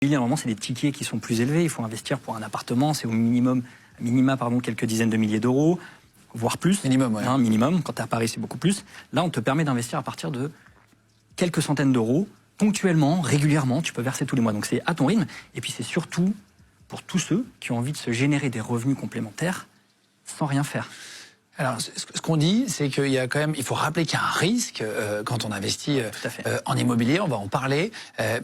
Normalement, c'est des tickets qui sont plus élevés. Il faut investir pour un appartement, c'est au minima, quelques dizaines de milliers d'euros, voire plus. Minimum, ouais. Minimum. Quand tu es à Paris, c'est beaucoup plus. Là, on te permet d'investir à partir de quelques centaines d'euros, ponctuellement, régulièrement. Tu peux verser tous les mois. Donc, c'est à ton rythme. Et puis, c'est surtout pour tous ceux qui ont envie de se générer des revenus complémentaires sans rien faire. Alors, ce qu'on dit, c'est qu'il y a quand même, il faut rappeler qu'il y a un risque quand on investit en immobilier. On va en parler,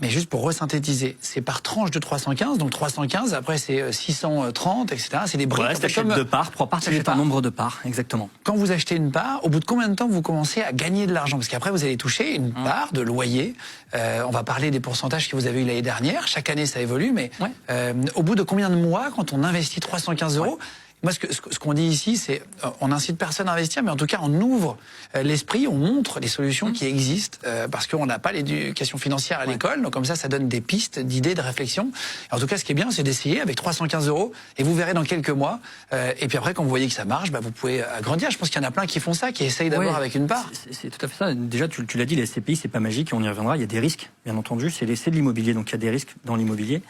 mais juste pour resynthétiser, c'est par tranche de 315. Donc 315, après c'est 630, etc. C'est des briques. Ouais, t'achètes 2 parts, 3 parts, t'achètes un nombre de parts, exactement. Quand vous achetez une part, au bout de combien de temps vous commencez à gagner de l'argent? Parce qu'après vous allez toucher une part de loyer. On va parler des pourcentages que vous avez eu l'année dernière. Chaque année ça évolue, mais au bout de combien de mois, quand on investit 315 euros, moi, ce qu'on dit ici, c'est on incite personne à investir, mais en tout cas, on ouvre l'esprit, on montre les solutions qui existent, parce qu'on n'a pas l'éducation financière à l'école, donc comme ça donne des pistes, d'idées, de réflexion. Et en tout cas, ce qui est bien, c'est d'essayer avec 315 euros, et vous verrez dans quelques mois. Et puis après, quand vous voyez que ça marche, vous pouvez agrandir. Je pense qu'il y en a plein qui font ça, qui essayent d'avoir avec une part. C'est tout à fait ça. Déjà, tu l'as dit, les SCPI, c'est pas magique, et on y reviendra. Il y a des risques, bien entendu. C'est de l'immobilier, donc il y a des risques dans l'immobilier.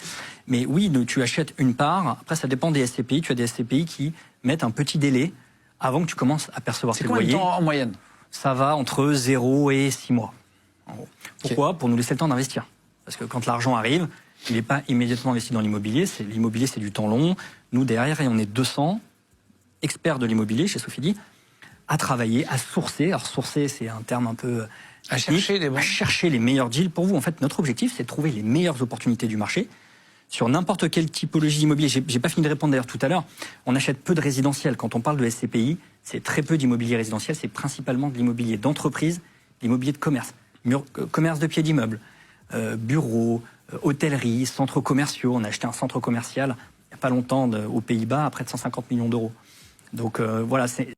Mais oui, tu achètes une part. Après, ça dépend des SCPI. Tu as des SCPI qui mettent un petit délai avant que tu commences à percevoir tes loyers. C'est combien de temps en moyenne? Ça va entre 0 et 6 mois. En gros. Pourquoi? Pour nous laisser le temps d'investir. Parce que quand l'argent arrive, il n'est pas immédiatement investi dans l'immobilier. L'immobilier, c'est du temps long. Nous, derrière, on est 200 experts de l'immobilier chez Sofidy à travailler, à sourcer. Alors, sourcer, c'est un terme un peu... À chercher les meilleurs deals pour vous. En fait, notre objectif, c'est de trouver les meilleures opportunités du marché sur n'importe quelle typologie d'immobilier. J'ai pas fini de répondre d'ailleurs tout à l'heure. On achète peu de résidentiel. Quand on parle de SCPI, c'est très peu d'immobilier résidentiel. C'est principalement de l'immobilier d'entreprise, l'immobilier de commerce. Commerce de pieds d'immeubles, bureaux, hôtellerie, centres commerciaux. On a acheté un centre commercial il n'y a pas longtemps aux Pays-Bas à près de 150 millions d'euros. Donc voilà, c'est...